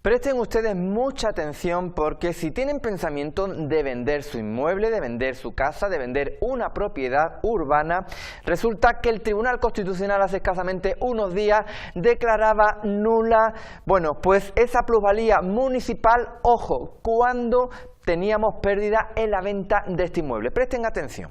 Presten ustedes mucha atención porque si tienen pensamiento de vender su inmueble, de vender su casa, de vender una propiedad urbana, resulta que el Tribunal Constitucional hace escasamente unos días declaraba nula, bueno, pues esa plusvalía municipal, ojo, cuando teníamos pérdida en la venta de este inmueble. Presten atención.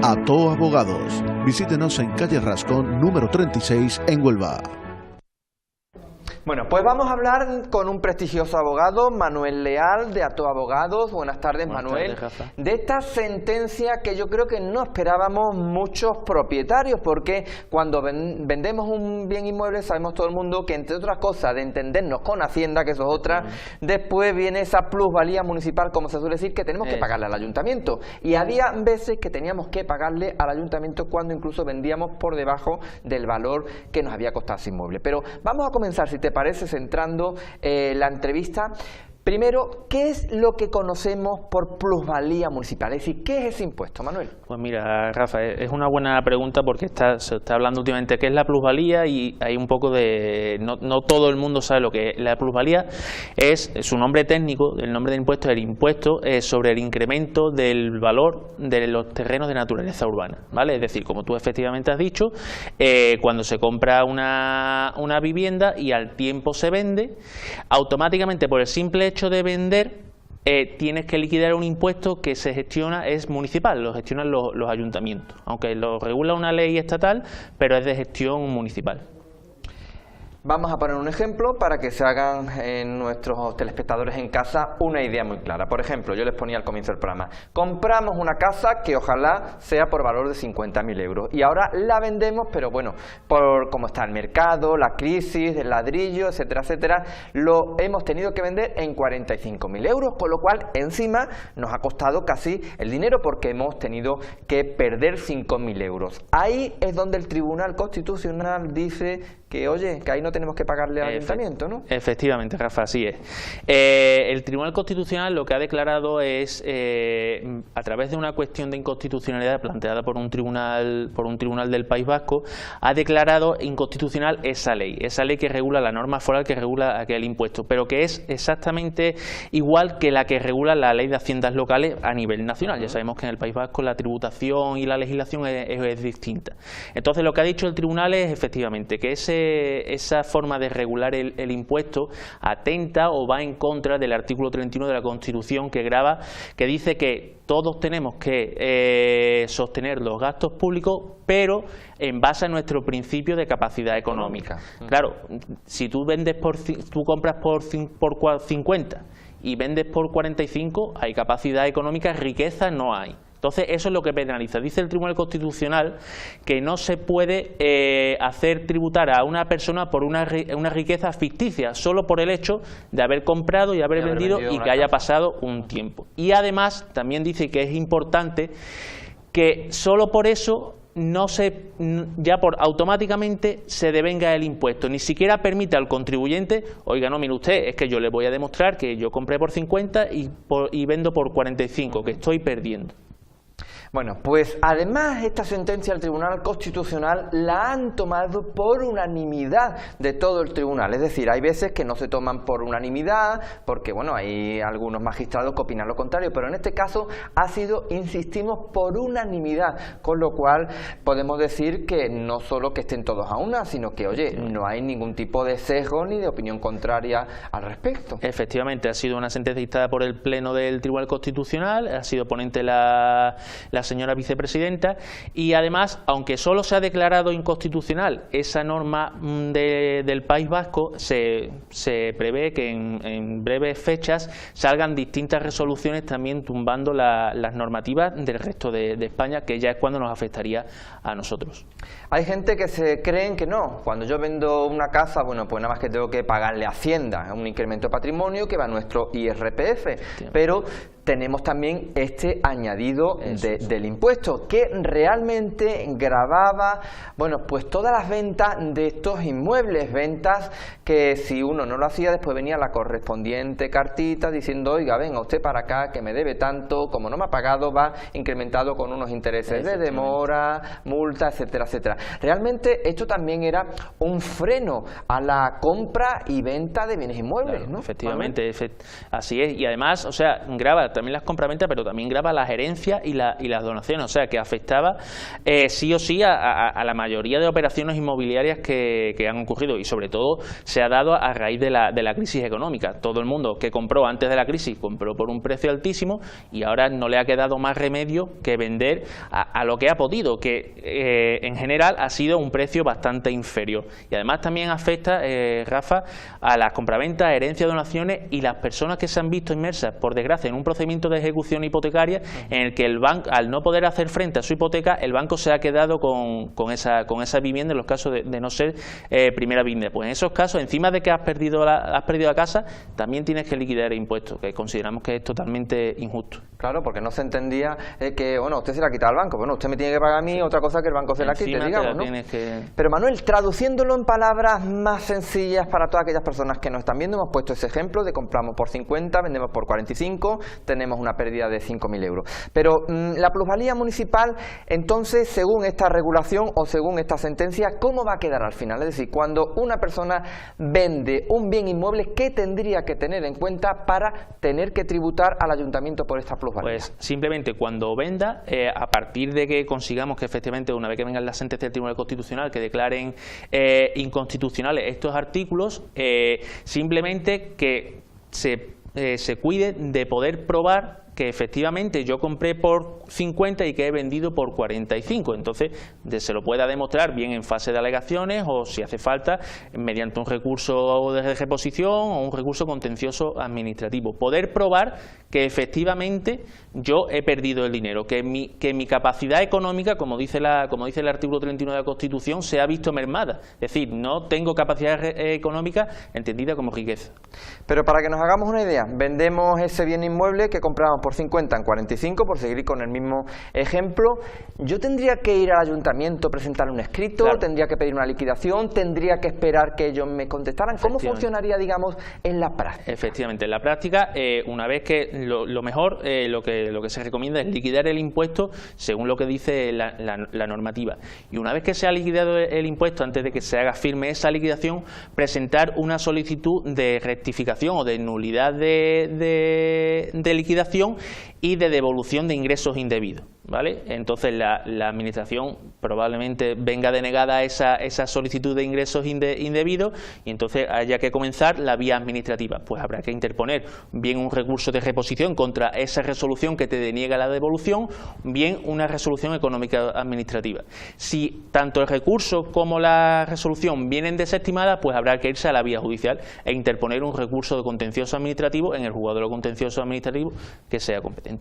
Ató Abogados. Visítenos en calle Rascón, número 36, en Huelva. Bueno, pues vamos a hablar con un prestigioso abogado, Manuel Leal, de Ató Abogados. Buenas tardes, Manuel. Buenas tardes, Rafa. De esta sentencia que yo creo que no esperábamos muchos propietarios, porque cuando vendemos un bien inmueble sabemos todo el mundo que, entre otras cosas, de entendernos con Hacienda, que eso es otra, después viene esa plusvalía municipal, como se suele decir, que tenemos que pagarle al ayuntamiento. Y había veces que teníamos que pagarle al ayuntamiento cuando incluso vendíamos por debajo del valor que nos había costado ese inmueble. Pero vamos a comenzar, si te parece, centrando la entrevista. Primero, ¿qué es lo que conocemos por plusvalía municipal? Es decir, ¿qué es ese impuesto, Manuel? Pues mira, Rafa, es una buena pregunta porque se está hablando últimamente qué es la plusvalía y hay un poco de... No todo el mundo sabe lo que es. La plusvalía es su nombre técnico, el nombre del impuesto es el impuesto sobre el incremento del valor de los terrenos de naturaleza urbana, ¿vale? Es decir, como tú efectivamente has dicho, cuando se compra una vivienda y al tiempo se vende, automáticamente por el simple hecho de vender, tienes que liquidar un impuesto que se gestiona, es municipal, lo gestionan los ayuntamientos, aunque lo regula una ley estatal, pero es de gestión municipal. Vamos a poner un ejemplo para que se hagan nuestros telespectadores en casa una idea muy clara. Por ejemplo, yo les ponía al comienzo del programa, compramos una casa que ojalá sea por valor de 50.000 euros y ahora la vendemos, pero bueno, por cómo está el mercado, la crisis del ladrillo, etcétera, etcétera, lo hemos tenido que vender en 45.000 euros, con lo cual encima nos ha costado casi el dinero porque hemos tenido que perder 5.000 euros. Ahí es donde el Tribunal Constitucional dice que, oye, que ahí no tenemos que pagarle al ayuntamiento, ¿no? Efectivamente, Rafa, así es. El Tribunal Constitucional lo que ha declarado es, a través de una cuestión de inconstitucionalidad planteada por un tribunal del País Vasco, ha declarado inconstitucional esa ley que regula la norma foral que regula aquel impuesto, pero que es exactamente igual que la que regula la ley de haciendas locales a nivel nacional. Ya sabemos que en el País Vasco la tributación y la legislación es distinta. Entonces, lo que ha dicho el tribunal es efectivamente que esa forma de regular el impuesto atenta o va en contra del artículo 31 de la Constitución que dice que todos tenemos que sostener los gastos públicos, pero en base a nuestro principio de capacidad económica. Claro, si tú compras por 50 y vendes por 45, hay capacidad económica, riqueza no hay. Entonces, eso es lo que penaliza. Dice el Tribunal Constitucional que no se puede hacer tributar a una persona por una riqueza ficticia, solo por el hecho de haber comprado y haber vendido y que haya pasado un tiempo. Y además, también dice que es importante que solo por eso automáticamente se devenga el impuesto, ni siquiera permite al contribuyente, oiga, no, mire usted, es que yo le voy a demostrar que yo compré por 50 y vendo por 45, que estoy perdiendo. Bueno, pues además esta sentencia del Tribunal Constitucional la han tomado por unanimidad de todo el tribunal, es decir, hay veces que no se toman por unanimidad porque bueno, hay algunos magistrados que opinan lo contrario, pero en este caso ha sido, insistimos, por unanimidad, con lo cual podemos decir que no solo que estén todos a una, sino que, oye, no hay ningún tipo de sesgo ni de opinión contraria al respecto. Efectivamente, ha sido una sentencia dictada por el Pleno del Tribunal Constitucional, ha sido ponente la señora vicepresidenta, y además, aunque solo se ha declarado inconstitucional esa norma del País Vasco, se prevé que en breves fechas salgan distintas resoluciones también tumbando las normativas del resto de España, que ya es cuando nos afectaría a nosotros. Hay gente que se creen que no, cuando yo vendo una casa, bueno, pues nada más que tengo que pagarle a Hacienda, un incremento de patrimonio que va a nuestro IRPF, pero tenemos también este añadido del impuesto, que realmente gravaba, bueno, pues todas las ventas de estos inmuebles, ventas que si uno no lo hacía, después venía la correspondiente cartita diciendo, oiga, venga usted para acá, que me debe tanto, como no me ha pagado, va incrementado con unos intereses de demora, multa, etcétera, etcétera. Realmente esto también era un freno a la compra y venta de bienes inmuebles, claro, ¿no? Efectivamente, así es. Y además, o sea, grava también las compraventas, pero también grava las herencias y las donaciones, o sea, que afectaba sí o sí a la mayoría de operaciones inmobiliarias que han ocurrido, y sobre todo se ha dado a raíz de la crisis económica. Todo el mundo que compró antes de la crisis compró por un precio altísimo y ahora no le ha quedado más remedio que vender a lo que ha podido, que en general ha sido un precio bastante inferior. Y además también afecta, Rafa, a las compraventas, herencias, donaciones y las personas que se han visto inmersas, por desgracia, en un procedimiento de ejecución hipotecaria en el que el banco, al no poder hacer frente a su hipoteca, el banco se ha quedado con esa vivienda en los casos de no ser primera vivienda. Pues en esos casos, encima de que has perdido la casa, también tienes que liquidar el impuesto, que consideramos que es totalmente injusto. Claro, porque no se entendía que, bueno, usted se la ha quitado al banco, bueno, usted me tiene que pagar a mí otra cosa que el banco se la quite, digamos, ¿no? Pero Manuel, traduciéndolo en palabras más sencillas para todas aquellas personas que nos están viendo, hemos puesto ese ejemplo de compramos por 50, vendemos por 45, tenemos una pérdida de 5.000 euros. Pero la plusvalía municipal, entonces, según esta regulación o según esta sentencia, ¿cómo va a quedar al final? Es decir, cuando una persona vende un bien inmueble, ¿qué tendría que tener en cuenta para tener que tributar al ayuntamiento por esta plusvalía? Pues simplemente cuando venda, a partir de que consigamos que efectivamente, una vez que vengan las sentencias del Tribunal Constitucional que declaren inconstitucionales estos artículos, simplemente que se cuide de poder probar que efectivamente yo compré por 50 y que he vendido por 45. Entonces se lo pueda demostrar bien en fase de alegaciones o, si hace falta, mediante un recurso de reposición o un recurso contencioso administrativo. Poder probar que efectivamente yo he perdido el dinero, que mi capacidad económica, como dice el artículo 31 de la Constitución, se ha visto mermada. Es decir, no tengo capacidad económica entendida como riqueza. Pero para que nos hagamos una idea, vendemos ese bien inmueble que compramos por 50 en 45, por seguir con el mismo ejemplo, yo tendría que ir al ayuntamiento, presentar un escrito, claro, tendría que pedir una liquidación, tendría que esperar que ellos me contestaran. ¿Cómo funcionaría, digamos, en la práctica? Efectivamente, en la práctica, una vez que lo mejor, lo que se recomienda es liquidar el impuesto según lo que dice la normativa. Y una vez que se ha liquidado el impuesto, antes de que se haga firme esa liquidación, presentar una solicitud de rectificación o de nulidad de liquidación y de devolución de ingresos indebidos, ¿vale? Entonces la administración probablemente venga denegada esa solicitud de ingresos indebidos y entonces haya que comenzar la vía administrativa. Pues habrá que interponer bien un recurso de reposición contra esa resolución que te deniega la devolución, bien una resolución económica administrativa. Si tanto el recurso como la resolución vienen desestimadas, pues habrá que irse a la vía judicial e interponer un recurso de contencioso administrativo en el juzgado de lo contencioso administrativo que sea competente.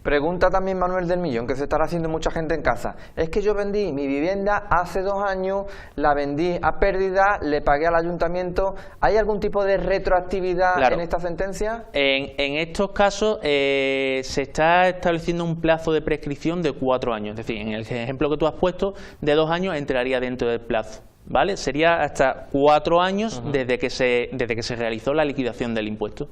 Pregunta también Manuel del Millón, que se estará haciendo mucha gente en casa. Es que yo vendí mi vivienda hace 2 años, la vendí a pérdida, le pagué al ayuntamiento. ¿Hay algún tipo de retroactividad en esta sentencia? En estos casos se está estableciendo un plazo de prescripción de 4 años. Es decir, en el ejemplo que tú has puesto, de 2 años entraría dentro del plazo, ¿vale? Sería hasta 4 años desde que se realizó la liquidación del impuesto.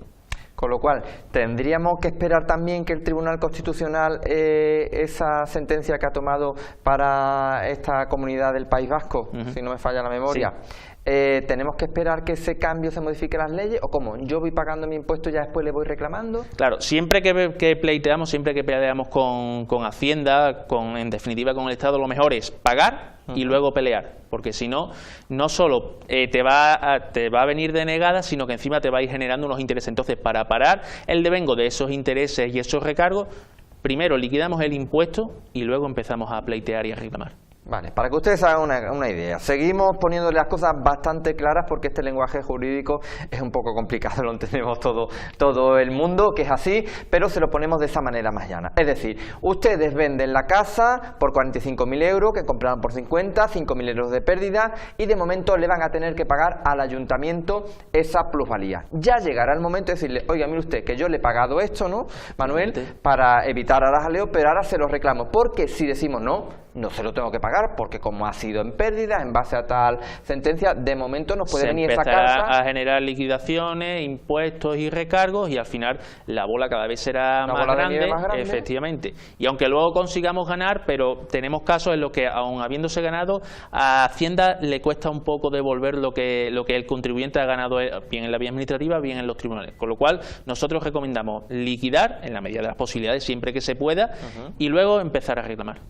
Con lo cual, tendríamos que esperar también que el Tribunal Constitucional, esa sentencia que ha tomado para esta comunidad del País Vasco, si no me falla la memoria, ¿tenemos que esperar que ese cambio se modifique las leyes? ¿O cómo? ¿Yo voy pagando mi impuesto y ya después le voy reclamando? Claro, siempre que pleiteamos con Hacienda, en definitiva con el Estado, lo mejor es pagar y luego pelear, porque si no, no solo te va a venir denegada, sino que encima te va a ir generando unos intereses. Entonces, para parar el devengo de esos intereses y esos recargos, primero liquidamos el impuesto y luego empezamos a pleitear y a reclamar. Vale, para que ustedes hagan una idea, seguimos poniéndole las cosas bastante claras porque este lenguaje jurídico es un poco complicado, lo entendemos todo el mundo, que es así, pero se lo ponemos de esa manera más llana. Es decir, ustedes venden la casa por 45.000 euros, que compraron por 50, 5.000 euros de pérdida, y de momento le van a tener que pagar al ayuntamiento esa plusvalía. Ya llegará el momento de decirle, oiga, mire usted, que yo le he pagado esto, ¿no, Manuel? Para evitar ahora jaleo, pero ahora se lo reclamo, porque si decimos no se lo tengo que pagar, porque como ha sido en pérdida, en base a tal sentencia, de momento no puede venir esa casa. Se empezará a generar liquidaciones, impuestos y recargos, y al final la bola cada vez será más grande, efectivamente. Y aunque luego consigamos ganar, pero tenemos casos en los que, aun habiéndose ganado, a Hacienda le cuesta un poco devolver lo que el contribuyente ha ganado, bien en la vía administrativa, bien en los tribunales. Con lo cual, nosotros recomendamos liquidar, en la medida de las posibilidades, siempre que se pueda, y luego empezar a reclamar.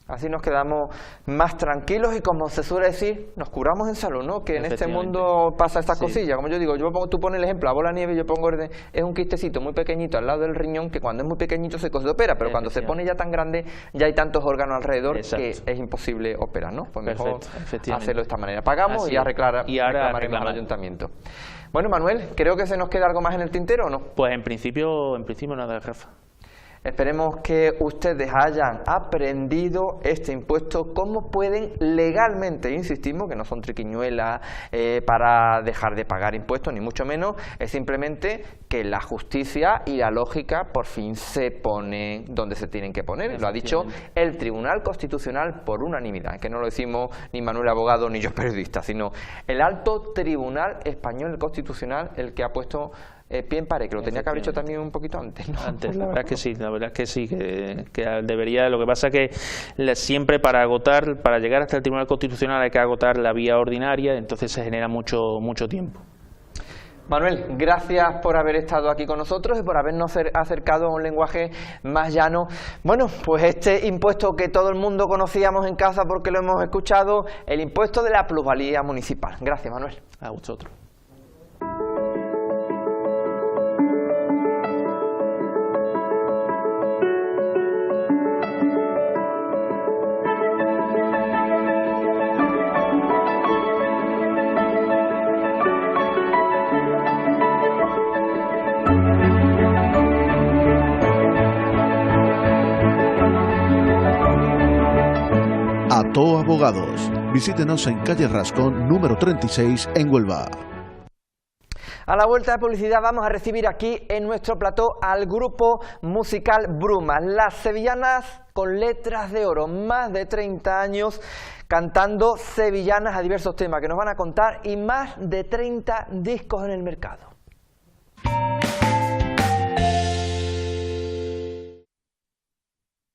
Así nos quedamos más tranquilos y, como se suele decir, nos curamos en salud, ¿no? Que en este mundo pasa estas cosillas. Como yo digo, tú pones el ejemplo, la bola de nieve, yo pongo es un quistecito muy pequeñito al lado del riñón, que cuando es muy pequeñito se opera, pero cuando se pone ya tan grande, ya hay tantos órganos alrededor que es imposible operar, ¿no? Pues mejor hacerlo de esta manera. Pagamos y reclamaremos al ayuntamiento. Bueno, Manuel, creo que se nos queda algo más en el tintero, ¿o no? Pues en principio nada, Rafa. Esperemos que ustedes hayan aprendido este impuesto, cómo pueden legalmente, insistimos, que no son triquiñuelas para dejar de pagar impuestos, ni mucho menos, es simplemente que la justicia y la lógica por fin se ponen donde se tienen que poner. Lo ha dicho el Tribunal Constitucional por unanimidad, que no lo decimos ni Manuel abogado ni yo periodista, sino el Alto Tribunal Español Constitucional, el que ha puesto pie en pared, que lo tenía que haber hecho también un poquito antes, ¿no? Antes, la verdad es que sí, que debería. Lo que pasa es que siempre para llegar hasta el Tribunal Constitucional hay que agotar la vía ordinaria, entonces se genera mucho tiempo. Manuel, gracias por haber estado aquí con nosotros y por habernos acercado a un lenguaje más llano. Bueno, pues este impuesto que todo el mundo conocíamos en casa porque lo hemos escuchado, el impuesto de la plusvalía municipal. Gracias, Manuel. A vosotros. Ató Abogados. Visítenos en calle Rascón, número 36, en Huelva. A la vuelta de publicidad vamos a recibir aquí en nuestro plató al grupo musical Brumas, las sevillanas con letras de oro, más de 30 años cantando sevillanas a diversos temas que nos van a contar y más de 30 discos en el mercado.